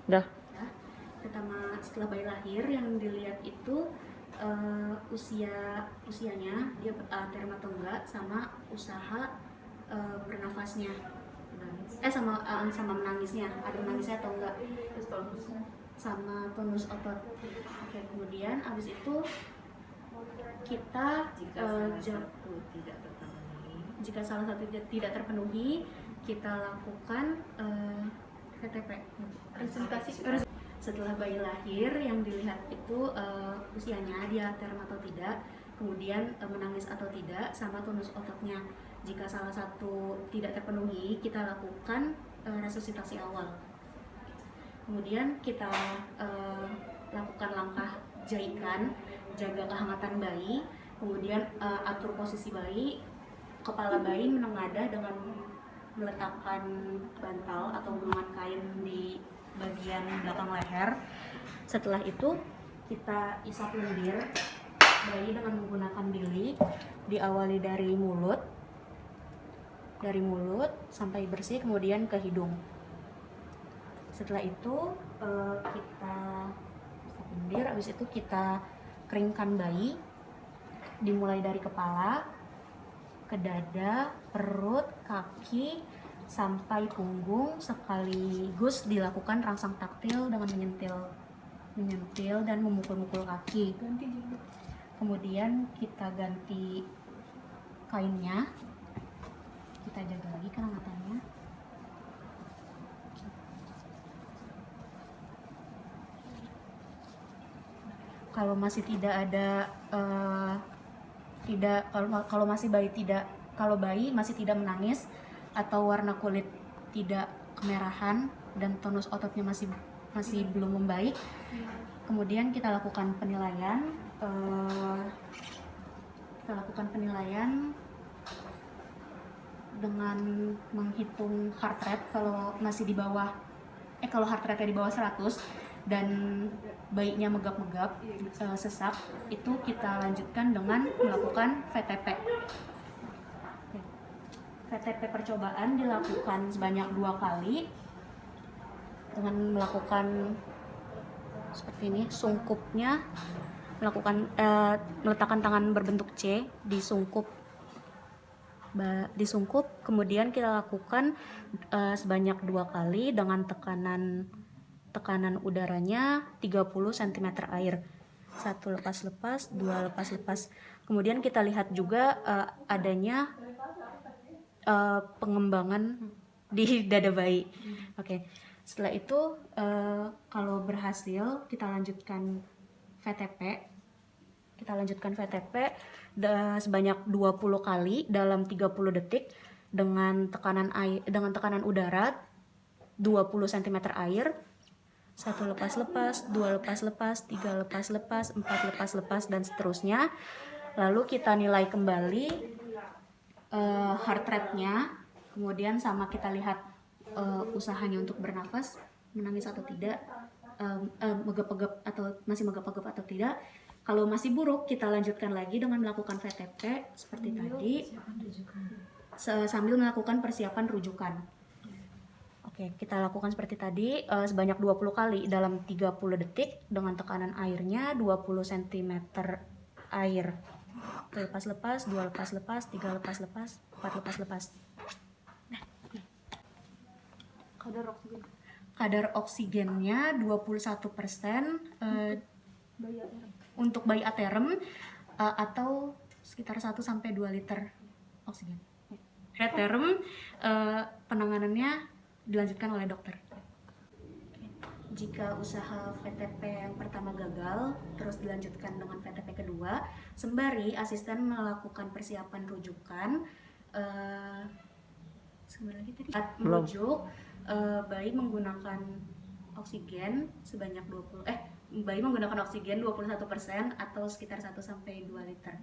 Dah. Ya. Pertama, setelah bayi lahir yang dilihat itu usianya dia term atau enggak, sama usaha bernafasnya, sama menangisnya, ada menangisnya atau enggak, sama tonus otot. Oke, kemudian abis itu kita jika salah satu tidak terpenuhi, kita lakukan VTP, resusitasi. Setelah bayi lahir yang dilihat itu usianya, dia term atau tidak, kemudian menangis atau tidak, sama tonus ototnya. Jika salah satu tidak terpenuhi, kita lakukan resusitasi awal. Kemudian kita lakukan langkah jahitan, jaga kehangatan bayi, kemudian atur posisi bayi, kepala bayi menengadah dengan meletakkan bantal atau gulungan kain di bagian belakang leher. Setelah itu kita isap lendir bayi dengan menggunakan bilik, diawali dari mulut sampai bersih, kemudian ke hidung. Setelah itu kita isap lendir, habis itu kita keringkan bayi, dimulai dari kepala ke dada, perut, kaki, sampai punggung, sekaligus dilakukan rangsang taktil dengan menyentil dan memukul-mukul kaki. Kemudian kita ganti kainnya, kita jaga lagi kehangatannya. Kalau masih tidak ada kalau bayi masih tidak menangis atau warna kulit tidak kemerahan dan tonus ototnya masih belum membaik, kemudian kita lakukan penilaian dengan menghitung heart rate. Kalau heart rate-nya di bawah 100 dan bayinya megap-megap, sesak, itu kita lanjutkan dengan melakukan VTP. VTP percobaan dilakukan sebanyak 2 kali dengan melakukan seperti ini, sungkupnya meletakkan tangan berbentuk C di sungkup, kemudian kita lakukan sebanyak 2 kali dengan tekanan udaranya 30 cm air. 1 lepas-lepas, 2 lepas-lepas. Kemudian kita lihat juga adanya pengembangan di dada bayi. Oke. Setelah itu kalau berhasil kita lanjutkan VTP. Sebanyak 20 kali dalam 30 detik dengan tekanan udara 20 cm air. 1 lepas-lepas, 2 lepas-lepas, 3 lepas-lepas, 4 lepas-lepas, dan seterusnya. Lalu kita nilai kembali heart rate-nya, kemudian sama kita lihat usahanya untuk bernafas, menangis atau tidak, megap-megap atau masih megap-megap atau tidak. Kalau masih buruk, kita lanjutkan lagi dengan melakukan VTP seperti tadi, sambil melakukan persiapan rujukan. Oke, kita lakukan seperti tadi sebanyak 20 kali dalam 30 detik dengan tekanan airnya 20 cm air. 1 lepas-lepas, 2 lepas-lepas, 3 lepas-lepas, 4 lepas-lepas. Kadar oksigennya 21% untuk bayi aterem atau sekitar 1-2 liter oksigen. Preterm penanganannya dilanjutkan oleh dokter. Jika usaha VTP yang pertama gagal, terus dilanjutkan dengan VTP kedua, sembari asisten melakukan persiapan rujukan. Merujuk bayi menggunakan oksigen sebanyak 21% atau sekitar 1-2 liter.